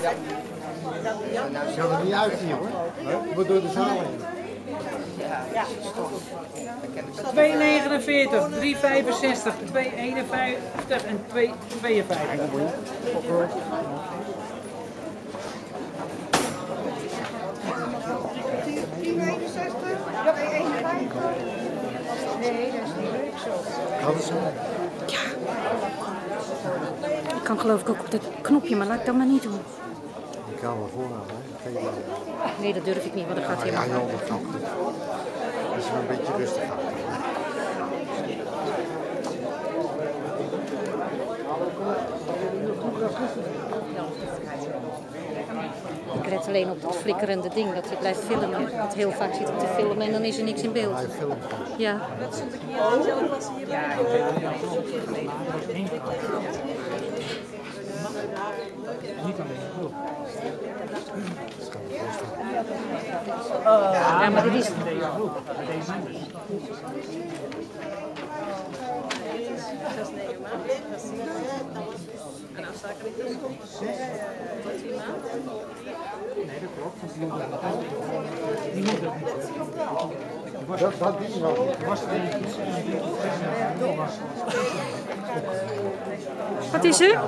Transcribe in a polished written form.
Het ziet er niet uit hier hoor. We doen de zaal heen. 2,49, 3,65, 2,51 en 2,52. Nee, dat is niet leuk zo. Wat is het? Ja. Ik kan geloof ik ook op dat knopje, maar laat ik dat maar niet doen. Ik kan wel vooraan, hè? Nee, dat durf ik niet, want dat gaat Ja, helemaal. joh, dat kan goed. Als je een beetje rustig gaat. Ik let alleen op dat flikkerende ding dat je blijft filmen. Want heel vaak zit ik te filmen en dan is er niks in beeld. Hij filmt. Ja. Niet alleen. Ja, maar dit is... Nee, dat klopt. Die moet dat niet. Dat is wel niet. Wat is er?